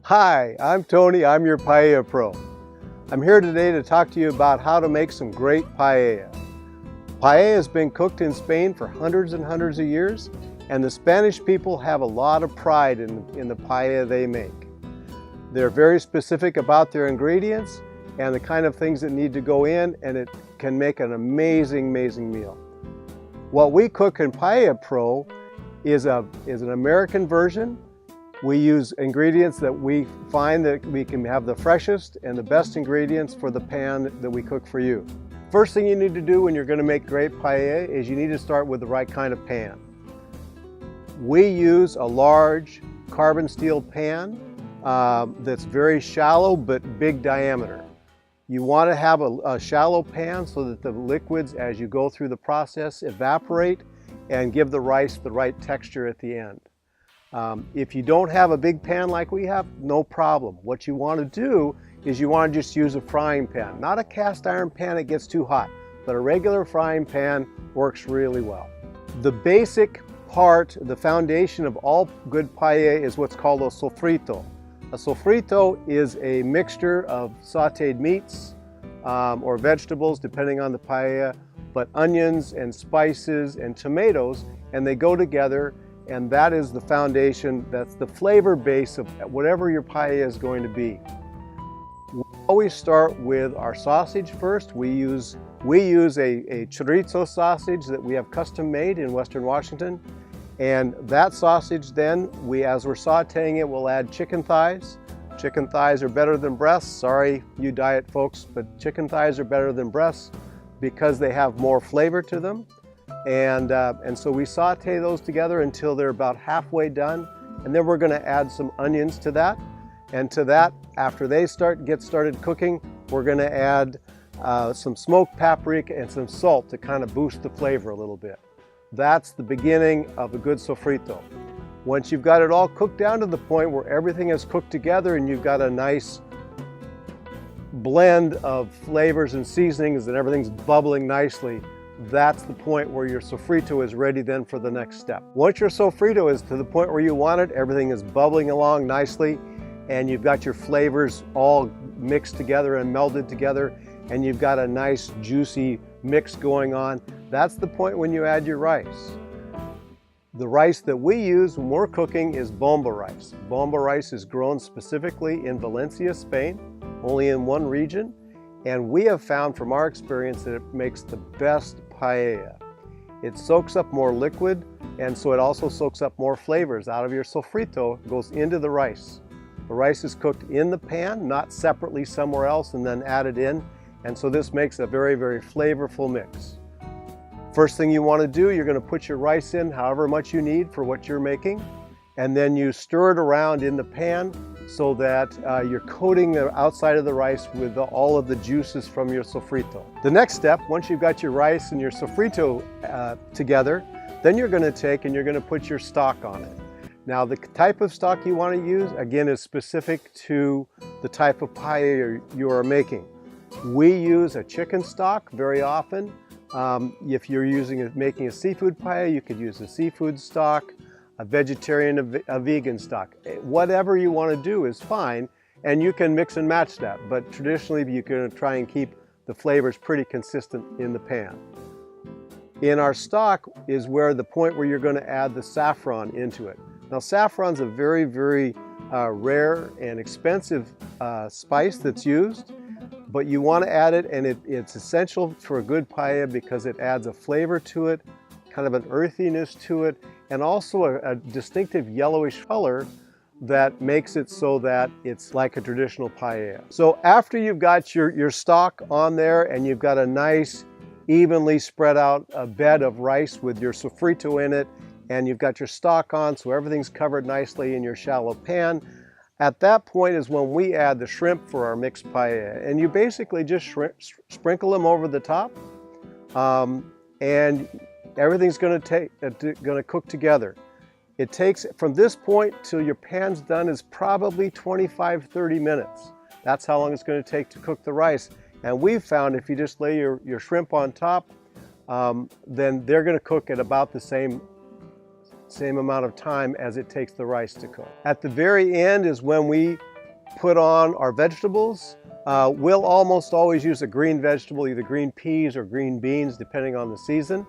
Hi, I'm Tony. I'm your Paella Pro. I'm here today to talk to you about how to make some great paella. Paella has been cooked in Spain for hundreds and hundreds of years, and the Spanish people have a lot of pride in the paella they make. They're very specific about their ingredients and the kind of things that need to go in, and it can make an amazing, amazing meal. What we cook in Paella Pro is an American version. We use ingredients that we find that we can have the freshest and the best ingredients for the pan that we cook for you. First thing you need to do when you're going to make great paella is you need to start with the right kind of pan. We use a large carbon steel pan that's very shallow but big diameter. You want to have a shallow pan so that the liquids, as you go through the process, evaporate and give the rice the right texture at the end. If you don't have a big pan like we have, no problem. What you want to do is you want to just use a frying pan. Not a cast iron pan, it gets too hot, but a regular frying pan works really well. The basic part, the foundation of all good paella is what's called a sofrito. A sofrito is a mixture of sauteed meats or vegetables, depending on the paella, but onions and spices and tomatoes, and they go together. And that is the foundation, that's the flavor base of whatever your paella is going to be. We always start with our sausage first. We use a chorizo sausage that we have custom made in Western Washington. And that sausage then, as we're sauteing it, we'll add chicken thighs. Chicken thighs are better than breasts. Sorry, you diet folks, but chicken thighs are better than breasts because they have more flavor to them. And so we saute those together until they're about halfway done, and then we're going to add some onions to that. And to that, after they get started cooking, we're going to add some smoked paprika and some salt to kind of boost the flavor a little bit. That's the beginning of a good sofrito. Once you've got it all cooked down to the point where everything is cooked together and you've got a nice blend of flavors and seasonings and everything's bubbling nicely, that's the point where your sofrito is ready then for the next step. Once your sofrito is to the point where you want it, everything is bubbling along nicely, and you've got your flavors all mixed together and melded together, and you've got a nice juicy mix going on, that's the point when you add your rice. The rice that we use when we're cooking is bomba rice. Bomba rice is grown specifically in Valencia, Spain, only in one region. And we have found from our experience that it makes the best paella. It soaks up more liquid, and so it also soaks up more flavors out of your sofrito, goes into the rice. The rice is cooked in the pan, not separately somewhere else and then added in. And so this makes a very, very flavorful mix. First thing you want to do, you're going to put your rice in however much you need for what you're making. And then you stir it around in the pan so that you're coating the outside of the rice with all of the juices from your sofrito. The next step, once you've got your rice and your sofrito together, then you're going to take and you're going to put your stock on it. Now the type of stock you want to use, again, is specific to the type of paella you are making. We use a chicken stock very often. If you're making a seafood paella, you could use a seafood stock, a vegetarian, a vegan stock. Whatever you want to do is fine, and you can mix and match that, but traditionally you're going to try and keep the flavors pretty consistent in the pan. In our stock is where the point where you're going to add the saffron into it. Now saffron's a very, very rare and expensive spice that's used, but you want to add it, and it's essential for a good paella because it adds a flavor to it, kind of an earthiness to it, and also a distinctive yellowish color that makes it so that it's like a traditional paella. So after you've got your stock on there and you've got a nice evenly spread out bed of rice with your sofrito in it, and you've got your stock on so everything's covered nicely in your shallow pan, at that point is when we add the shrimp for our mixed paella. And you basically just sprinkle them over the top, and everything's going to cook together. It takes, from this point till your pan's done, is probably 25-30 minutes. That's how long it's going to take to cook the rice. And we've found if you just lay your shrimp on top, then they're going to cook at about the same amount of time as it takes the rice to cook. At the very end is when we put on our vegetables. We'll almost always use a green vegetable, either green peas or green beans, depending on the season.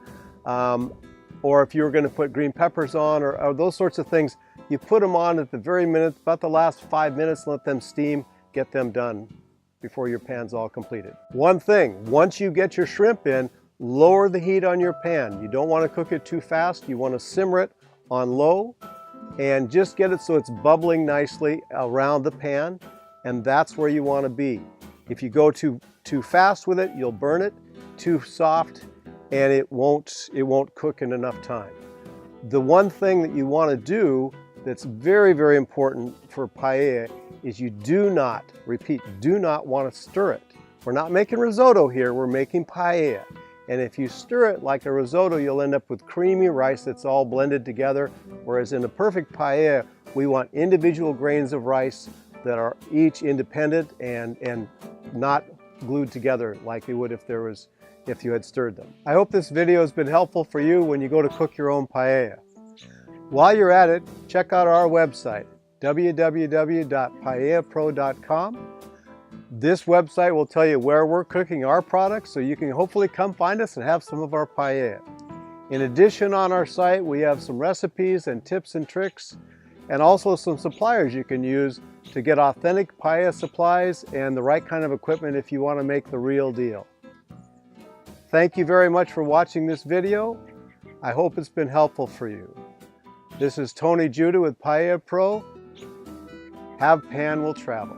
Or if you were going to put green peppers on or those sorts of things, you put them on at the very minute, about the last 5 minutes, let them steam, get them done before your pan's all completed. One thing, once you get your shrimp in, lower the heat on your pan. You don't want to cook it too fast. You want to simmer it on low and just get it so it's bubbling nicely around the pan, and that's where you want to be. If you go too fast with it, you'll burn it. Too soft, and it won't cook in enough time. The one thing that you want to do that's very, very important for paella is you do not, repeat, do not want to stir it. We're not making risotto here, we're making paella. And if you stir it like a risotto, you'll end up with creamy rice that's all blended together. Whereas in a perfect paella, we want individual grains of rice that are each independent and not glued together like they would if you had stirred them. I hope this video has been helpful for you when you go to cook your own paella. While you're at it, check out our website, www.paellapro.com. This website will tell you where we're cooking our products, so you can hopefully come find us and have some of our paella. In addition, on our site, we have some recipes and tips and tricks, and also some suppliers you can use to get authentic paella supplies and the right kind of equipment if you want to make the real deal. Thank you very much for watching this video. I hope it's been helpful for you. This is Tony Judah with Paella Pro. Have pan will travel.